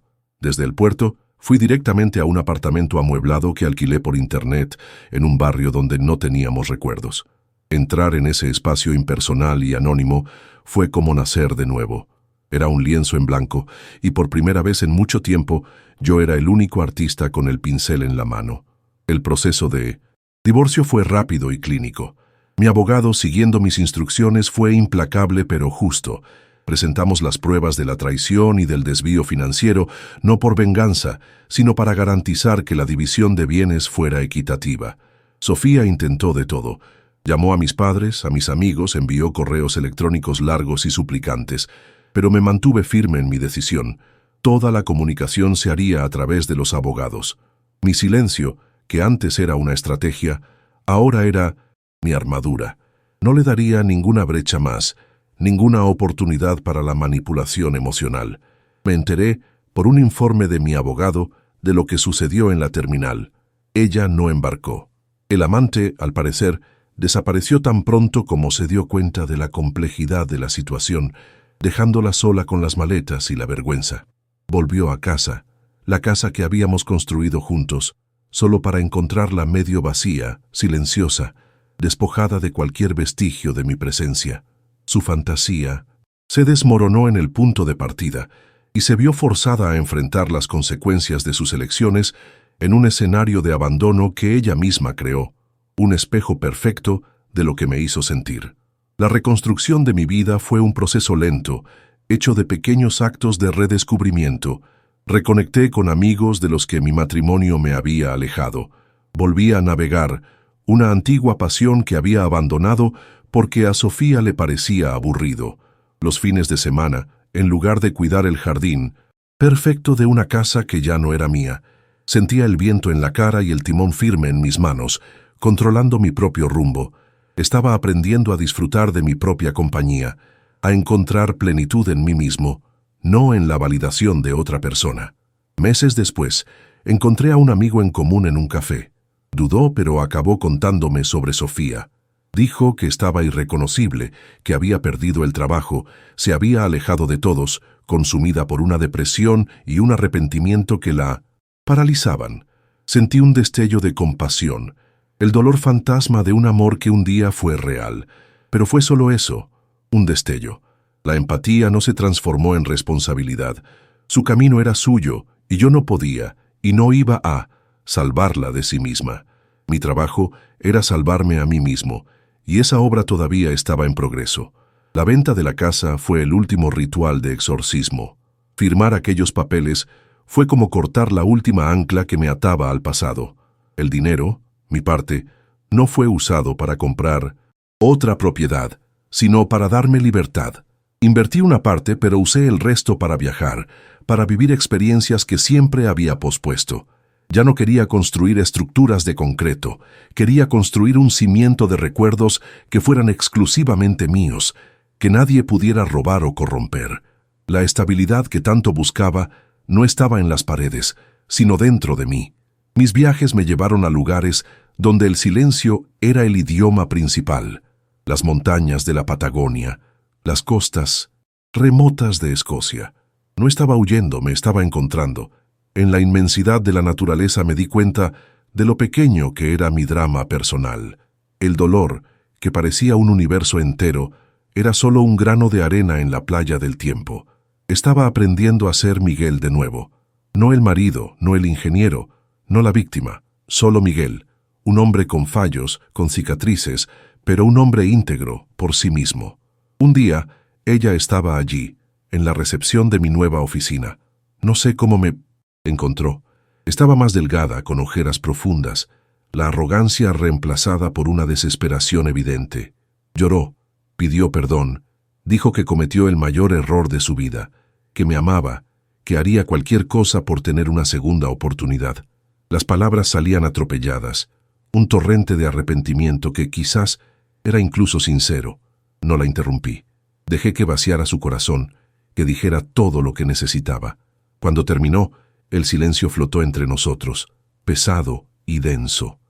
Desde el puerto, fui directamente a un apartamento amueblado que alquilé por internet en un barrio donde no teníamos recuerdos. Entrar en ese espacio impersonal y anónimo fue como nacer de nuevo. Era un lienzo en blanco y por primera vez en mucho tiempo yo era el único artista con el pincel en la mano. El proceso de divorcio fue rápido y clínico. Mi abogado, siguiendo mis instrucciones, fue implacable pero justo. Presentamos las pruebas de la traición y del desvío financiero, no por venganza, sino para garantizar que la división de bienes fuera equitativa. Sofía intentó de todo. Llamó a mis padres, a mis amigos, envió correos electrónicos largos y suplicantes, pero me mantuve firme en mi decisión. Toda la comunicación se haría a través de los abogados. Mi silencio, que antes era una estrategia, ahora era mi armadura. No le daría ninguna brecha más, ninguna oportunidad para la manipulación emocional. Me enteré, por un informe de mi abogado, de lo que sucedió en la terminal. Ella no embarcó. El amante, al parecer, desapareció tan pronto como se dio cuenta de la complejidad de la situación, dejándola sola con las maletas y la vergüenza. Volvió a casa, la casa que habíamos construido juntos, solo para encontrarla medio vacía, silenciosa, despojada de cualquier vestigio de mi presencia. Su fantasía se desmoronó en el punto de partida y se vio forzada a enfrentar las consecuencias de sus elecciones en un escenario de abandono que ella misma creó, un espejo perfecto de lo que me hizo sentir. La reconstrucción de mi vida fue un proceso lento, hecho de pequeños actos de redescubrimiento. Reconecté con amigos de los que mi matrimonio me había alejado. Volví a navegar, una antigua pasión que había abandonado porque a Sofía le parecía aburrido. Los fines de semana, en lugar de cuidar el jardín, perfecto de una casa que ya no era mía, sentía el viento en la cara y el timón firme en mis manos, controlando mi propio rumbo. Estaba aprendiendo a disfrutar de mi propia compañía, a encontrar plenitud en mí mismo, no en la validación de otra persona. Meses después, encontré a un amigo en común en un café. Dudó, pero acabó contándome sobre Sofía. Dijo que estaba irreconocible, que había perdido el trabajo, se había alejado de todos, consumida por una depresión y un arrepentimiento que la paralizaban. Sentí un destello de compasión, el dolor fantasma de un amor que un día fue real. Pero fue solo eso, un destello. La empatía no se transformó en responsabilidad. Su camino era suyo, y yo no podía, y no iba a, salvarla de sí misma. Mi trabajo era salvarme a mí mismo, y esa obra todavía estaba en progreso. La venta de la casa fue el último ritual de exorcismo. Firmar aquellos papeles fue como cortar la última ancla que me ataba al pasado. El dinero, mi parte, no fue usado para comprar otra propiedad, sino para darme libertad. Invertí una parte, pero usé el resto para viajar, para vivir experiencias que siempre había pospuesto. Ya no quería construir estructuras de concreto, quería construir un cimiento de recuerdos que fueran exclusivamente míos, que nadie pudiera robar o corromper. La estabilidad que tanto buscaba no estaba en las paredes, sino dentro de mí. Mis viajes me llevaron a lugares donde el silencio era el idioma principal. Las montañas de la Patagonia, las costas remotas de Escocia. No estaba huyendo, me estaba encontrando. En la inmensidad de la naturaleza me di cuenta de lo pequeño que era mi drama personal. El dolor, que parecía un universo entero, era solo un grano de arena en la playa del tiempo. Estaba aprendiendo a ser Miguel de nuevo. No el marido, no el ingeniero, no la víctima, solo Miguel. Un hombre con fallos, con cicatrices, pero un hombre íntegro por sí mismo. Un día, ella estaba allí, en la recepción de mi nueva oficina. No sé cómo me encontró. Estaba más delgada, con ojeras profundas, la arrogancia reemplazada por una desesperación evidente. Lloró, pidió perdón, dijo que cometió el mayor error de su vida, que me amaba, que haría cualquier cosa por tener una segunda oportunidad. Las palabras salían atropelladas, un torrente de arrepentimiento que quizás era incluso sincero. No la interrumpí. Dejé que vaciara su corazón, que dijera todo lo que necesitaba. Cuando terminó, el silencio flotó entre nosotros, pesado y denso.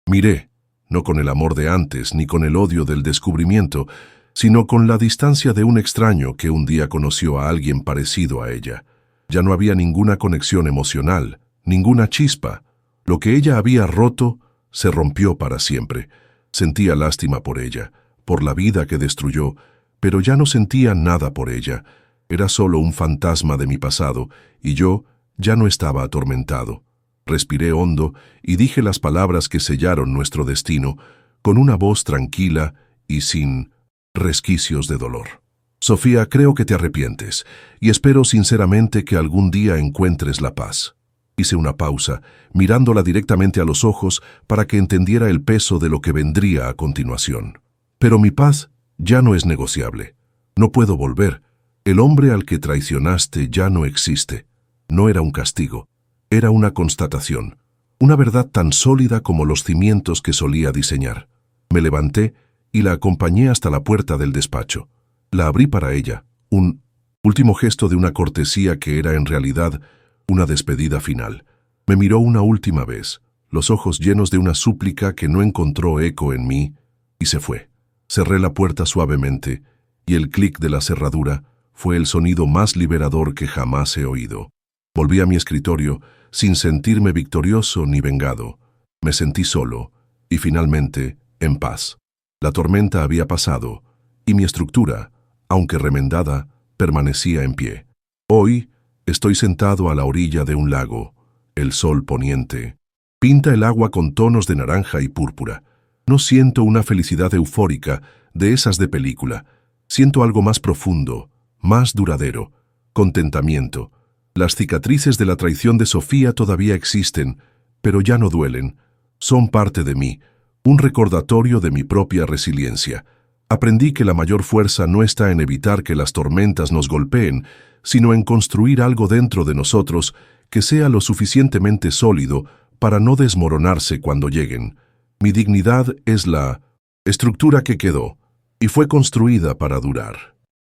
Miré, no con el amor de antes ni con el odio del descubrimiento, sino con la distancia de un extraño que un día conoció a alguien parecido a ella. Ya no había ninguna conexión emocional, ninguna chispa. Lo que ella había roto se rompió para siempre. Sentía lástima por ella, por la vida que destruyó, pero ya no sentía nada por ella. Era solo un fantasma de mi pasado, y yo ya no estaba atormentado. Respiré hondo y dije las palabras que sellaron nuestro destino, con una voz tranquila y sin resquicios de dolor. Sofía, creo que te arrepientes, y espero sinceramente que algún día encuentres la paz. Hice una pausa, mirándola directamente a los ojos para que entendiera el peso de lo que vendría a continuación. Pero mi paz ya no es negociable. No puedo volver. El hombre al que traicionaste ya no existe. No era un castigo, era una constatación, una verdad tan sólida como los cimientos que solía diseñar. Me levanté y la acompañé hasta la puerta del despacho. La abrí para ella, un último gesto de una cortesía que era en realidad una despedida final. Me miró una última vez, los ojos llenos de una súplica que no encontró eco en mí, y se fue. Cerré la puerta suavemente, y el clic de la cerradura fue el sonido más liberador que jamás he oído. Volví a mi escritorio sin sentirme victorioso ni vengado. Me sentí solo y finalmente en paz. La tormenta había pasado y mi estructura, aunque remendada, permanecía en pie. Hoy estoy sentado a la orilla de un lago. El sol poniente pinta el agua con tonos de naranja y púrpura. No siento una felicidad eufórica de esas de película. Siento algo más profundo, más duradero, contentamiento. Las cicatrices de la traición de Sofía todavía existen, pero ya no duelen. Son parte de mí, un recordatorio de mi propia resiliencia. Aprendí que la mayor fuerza no está en evitar que las tormentas nos golpeen, sino en construir algo dentro de nosotros que sea lo suficientemente sólido para no desmoronarse cuando lleguen. Mi dignidad es la estructura que quedó y fue construida para durar.